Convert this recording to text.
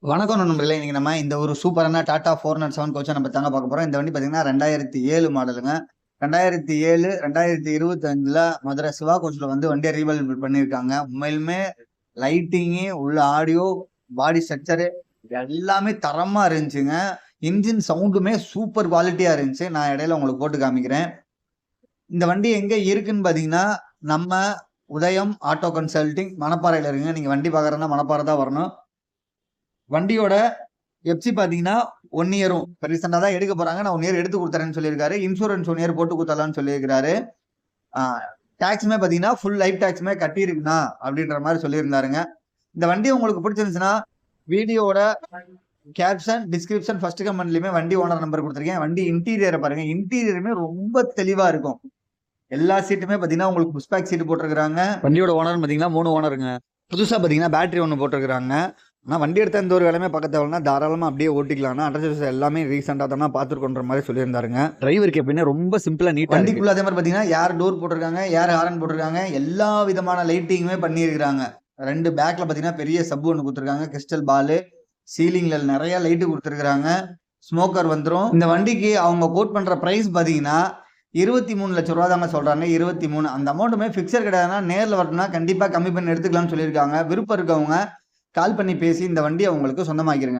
வணக்கம் நண்பர்களே. இன்னைக்கு நம்ம இந்த ஒரு சூப்பரான டாடா 407 கோச்ச நம்ம தாங்க பார்க்க போறோம். இந்த வண்டி பார்த்தீங்கன்னா 2007 மாடலுங்க. 2007, 2025ல மதுரை சிவா கோச்ல வந்து வண்டிய ரீபில்ட் பண்ணியிருக்காங்க. உண்மையிலுமே லைட்டிங்கு, உள்ள ஆடியோ, பாடி ஸ்ட்ரக்சரு எல்லாமே தரமா இருந்துச்சுங்க. இன்ஜின் சவுண்டுமே சூப்பர் குவாலிட்டியா இருந்துச்சு. நான் இடையில உங்களுக்கு போட்டு காமிக்கிறேன். இந்த வண்டி எங்க இருக்குன்னு பார்த்தீங்கன்னா, நம்ம உதயம் ஆட்டோ கன்சல்டிங் மணப்பாறையில இருக்குங்க. நீங்க வண்டி பார்க்கறதுன்னா மணப்பாறை தான் வரணும். வண்டியோட எஃப்சி பார்த்தீங்கன்னா 1 இயரும். இப்ப ரீசென்ட்டா தான் எடுக்க போறாங்க. நான் 1 இயர் எடுத்து குடுத்துறேன்னு சொல்லியிருக்காரு. இன்சூரன்ஸ் 1 இயர் போட்டு குடுத்துடலாம்னு சொல்லியிருக்கிறாரு. ஆ டாக்ஸுமே பார்த்தீங்கன்னா, ஃபுல் லைஃப் டாக்ஸுமே கட்டியிருக்குண்ணா அப்படின்ற மாரி சொல்லியிருந்தாருங்க. இந்த வண்டி உங்களுக்கு பிடிச்சிருந்துச்சுன்னா, வீடியோவோட கேப்ஷன், டிஸ்கிரிப்ஷன் ஃபர்ஸ்ட் கமெண்ட்லயுமே வண்டி ஓனர் நம்பர் குடுத்துருக்கேன். வண்டி இன்டீரியர பாருங்க. இன்டீரியருமே ரொம்ப தெளிவா இருக்கும். எல்லா சீட்டுமே பார்த்தீங்கன்னா, உங்களுக்கு புஷ் பேக் சீட் போட்டிருக்காங்க. வண்டியோட ஓனர்னு பார்த்தீங்கன்னா 3 ஓனருங்க. புதுசா பார்த்தீங்கன்னா பேட்டரி ஒண்ணு போட்டிருக்காங்க. ஆனா வண்டி எடுத்த எந்த ஒரு வேலையுமே பார்க்க தேவையில்லனா தாராளமா அப்படியே ஓட்டிக்கலாம்னா அண்டர்சர்வீஸ் எல்லாமே ரீசெண்டா தான பார்த்துருக்கோன்ற மாதிரி சொல்லியிருந்தாருங்க. டிரைவருக்கு எப்படின்னா ரொம்ப சிம்பிளா நீட்டா வண்டிக்குள்ள அதே மாதிரி பார்த்தீங்கன்னா ஏர் டோர் போட்டிருக்காங்க, ஏர் ஹாரன் போட்டிருக்காங்க, எல்லா விதமான லைட்டிங்குமே பண்ணியிருக்காங்க. 2 பேக்ல பார்த்தீங்கன்னா பெரிய சப் ஒன்று கொடுத்துருக்காங்க, கிறிஸ்டல் பாலு, சீலிங்ல நிறைய லைட்டு கொடுத்துருக்காங்க, ஸ்மோக்கர் வந்துடும். இந்த வண்டிக்கு அவங்க கோட் பண்ற பிரைஸ் பார்த்தீங்கன்னா 23 லட்சம் ரூபா தாங்க சொல்றாங்க. 23 அந்த அமௌண்ட்டுமே ஃபிக்ஸர் கிடையாதுன்னா நேரில் வரணும்னா கண்டிப்பா கம்மி பண்ணி எடுத்துக்கலாம்னு சொல்லியிருக்காங்க. விருப்பம் இருக்கவங்க கால் பண்ணி பேசி இந்த வண்டியை உங்களுக்கு சொந்தமாக்கிருங்க.